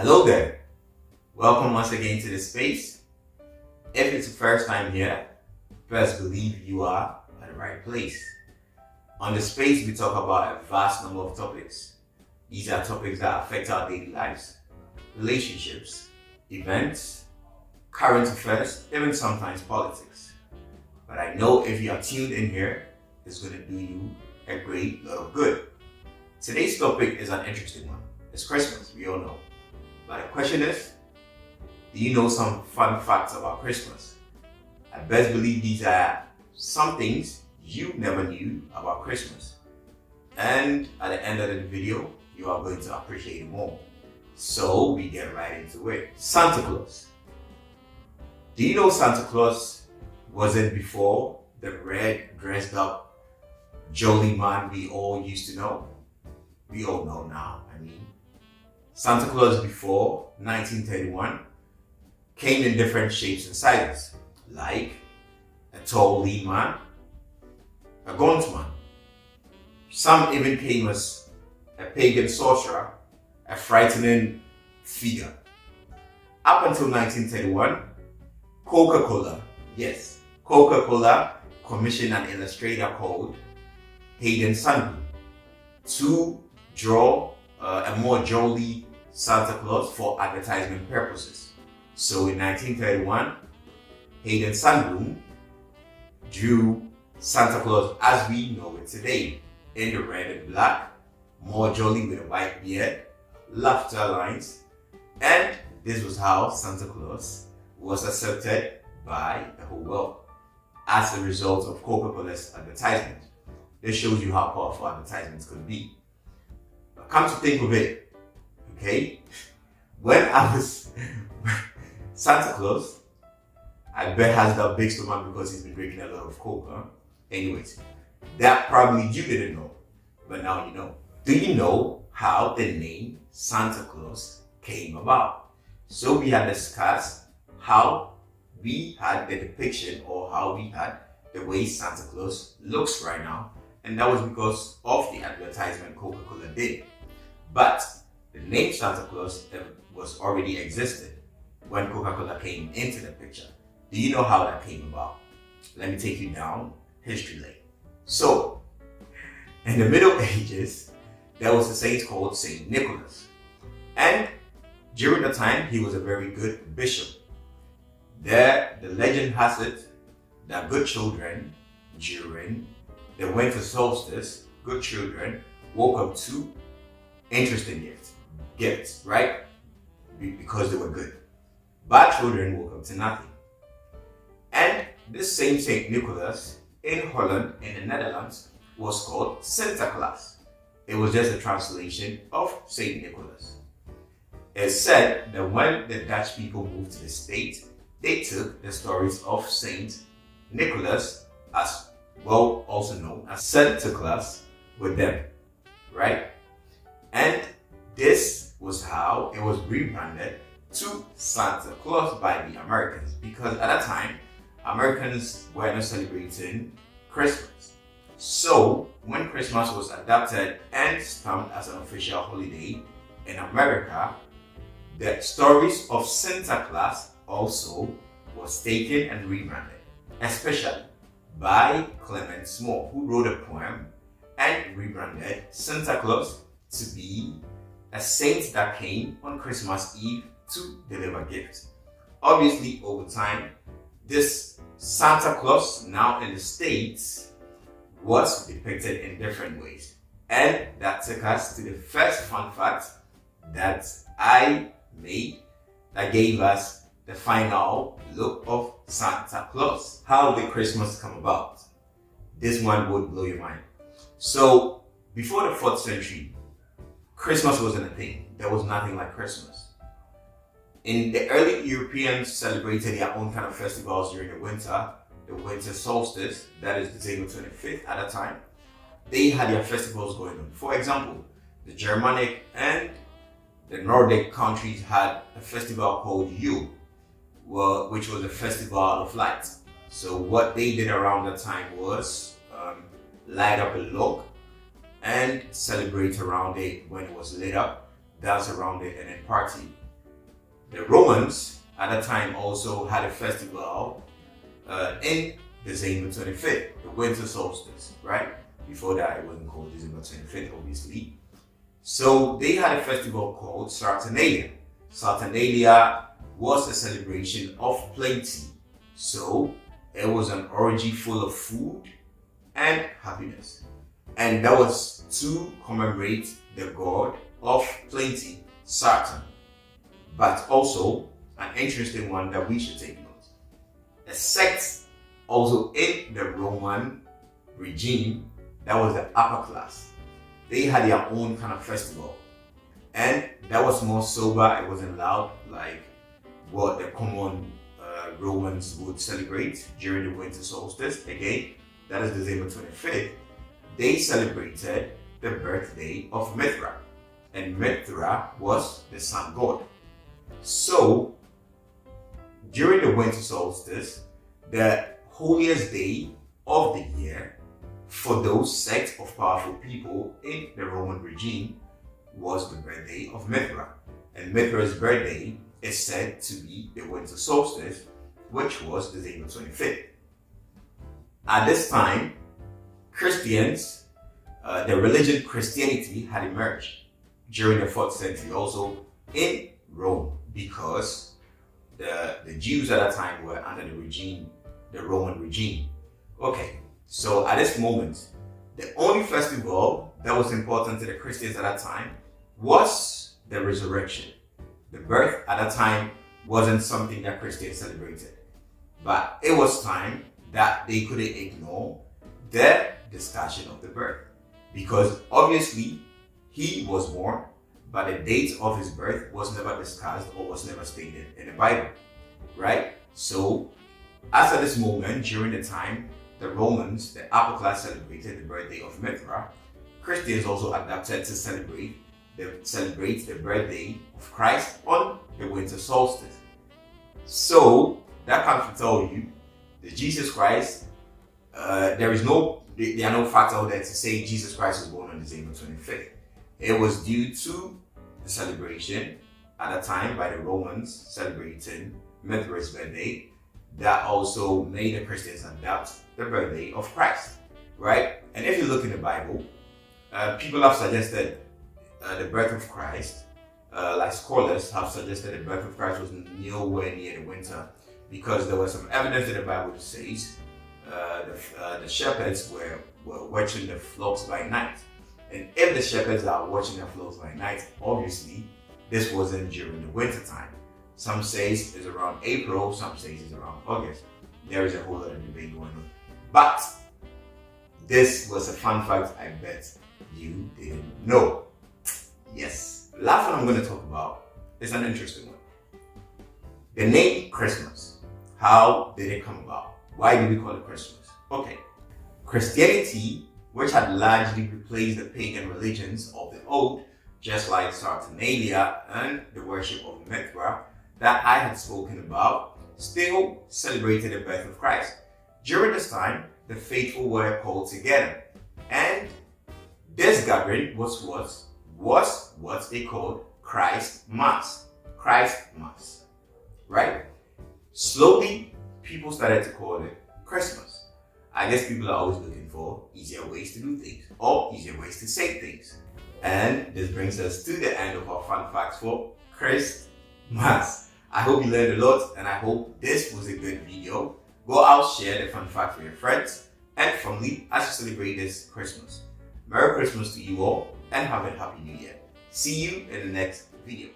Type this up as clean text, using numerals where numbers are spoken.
Hello there. Welcome once again to the space. If it's the first time here, best believe you are at the right place. On the space, we talk about a vast number of topics. These are topics that affect our daily lives, relationships, events, current affairs, even sometimes politics. But I know if you are tuned in here, it's going to do you a great lot of good. Today's topic is an interesting one. It's Christmas, we all know. But the question is, do you know some fun facts about Christmas? I best believe these are some things you never knew about Christmas. And at the end of the video, you are going to appreciate it more. So we get right into it. Santa Claus. Do you know Santa Claus wasn't before the red dressed up jolly man we all used to know? We all know now, Santa Claus before 1931 came in different shapes and sizes, like a tall lean man, a gaunt man. Some even came as a pagan sorcerer, a frightening figure. Up until 1931, Coca-Cola commissioned an illustrator called Hayden Sandblum to draw a more jolly Santa Claus for advertisement purposes. So in 1931, Hayden Sandblum drew Santa Claus as we know it today, in the red and black, more jolly with a white beard, laughter lines, and this was how Santa Claus was accepted by the whole world as a result of Coca-Cola's advertisement. This shows you how powerful advertisements could be. But come to think of it, okay, when I was Santa Claus, I bet has that big stomach because he's been drinking a lot of Coke, huh? Anyways, that probably you didn't know, but now you know. Do you know how the name Santa Claus came about? So we had discussed how we had the depiction or how we had the way Santa Claus looks right now, and that was because of the advertisement Coca-Cola did. But the name Santa Claus was already existed when Coca-Cola came into the picture. Do you know how that came about? Let me take you down history lane. So, in the Middle Ages, there was a saint called Saint Nicholas. And during the time, he was a very good bishop. The legend has it that good children during the winter solstice, good children woke up to interesting gifts, right? Because they were good. Bad children woke up to nothing. And this same Saint Nicholas in Holland, in the Netherlands, was called Sinterklaas. It was just a translation of Saint Nicholas. It's said that when the Dutch people moved to the States, they took the stories of Saint Nicholas, as well also known as Sinterklaas, with them, right? And this was how it was rebranded to Santa Claus by the Americans, because at that time, Americans were not celebrating Christmas. So when Christmas was adopted and stamped as an official holiday in America, the stories of Santa Claus also was taken and rebranded, especially by Clement Small, who wrote a poem and rebranded Santa Claus to be a saint that came on Christmas Eve to deliver gifts. Obviously, over time, this Santa Claus now in the States was depicted in different ways. And that took us to the first fun fact that I made that gave us the final look of Santa Claus. How did Christmas come about? This one would blow your mind. So, before the 4th century, Christmas wasn't a thing. There was nothing like Christmas. In the early Europeans celebrated their own kind of festivals during the winter solstice, that is December 25th at that time. They had their festivals going on. For example, the Germanic and the Nordic countries had a festival called Yule, which was a festival of light. So what they did around that time was light up a log and celebrate around it when it was lit up, dance around it, and then party. The Romans at that time also had a festival in December 25th, the winter solstice, right? Before that, it wasn't called December 25th, obviously. So they had a festival called Saturnalia. Saturnalia was a celebration of plenty. So it was an orgy full of food and happiness. And that was to commemorate the god of plenty, Saturn. But also an interesting one that we should take note. A sect also in the Roman regime, that was the upper class. They had their own kind of festival. And that was more sober, it wasn't loud like what the common Romans would celebrate during the winter solstice. Again, that is December 25th. They celebrated the birthday of Mithra. And Mithra was the sun god. So, during the winter solstice, the holiest day of the year for those sect of powerful people in the Roman regime was the birthday of Mithra. And Mithra's birthday is said to be the winter solstice, which was December 25th. At this time, Christians, the religion Christianity had emerged during the 4th century, also in Rome, because the Jews at that time were under the regime, the Roman regime. Okay, so at this moment, the only festival that was important to the Christians at that time was the resurrection. The birth at that time wasn't something that Christians celebrated, but it was time that they couldn't ignore the discussion of the birth, because obviously he was born, but the date of his birth was never discussed or was never stated in the Bible, right? So, as at this moment, during the time the Romans, the upper class, celebrated the birthday of Mithra, Christians also adapted to celebrate the birthday of Christ on the winter solstice. So, that comes to tell you that Jesus Christ, there are no facts out there to say Jesus Christ was born on December 25th. It was due to the celebration at that time by the Romans celebrating Mithra's birthday that also made the Christians adapt the birthday of Christ, right? And if you look in the Bible, people have suggested the birth of Christ, like scholars have suggested the birth of Christ was nowhere near the winter, because there was some evidence in the Bible that says the shepherds were watching the flocks by night. And if the shepherds are watching their flocks by night, obviously this wasn't during the winter time. Some says it's around April, some says it's around August. There is a whole lot of debate going on. But this was a fun fact I bet you didn't know. Yes. The last one I'm going to talk about is an interesting one. The name Christmas. How did it come about? Why do we call it Christmas? Okay. Christianity, which had largely replaced the pagan religions of the old, just like Saturnalia and the worship of Mithra that I had spoken about, still celebrated the birth of Christ. During this time, the faithful were called together, and this gathering was what they called Christ Mass. Christ Mass, right? Slowly, people started to call it Christmas. I guess people are always looking for easier ways to do things or easier ways to say things. And this brings us to the end of our fun facts for Christmas. I hope you learned a lot, and I hope this was a good video. Go out, share the fun fact with your friends and family as you celebrate this Christmas. Merry Christmas to you all, and have a happy New Year. See you in the next video.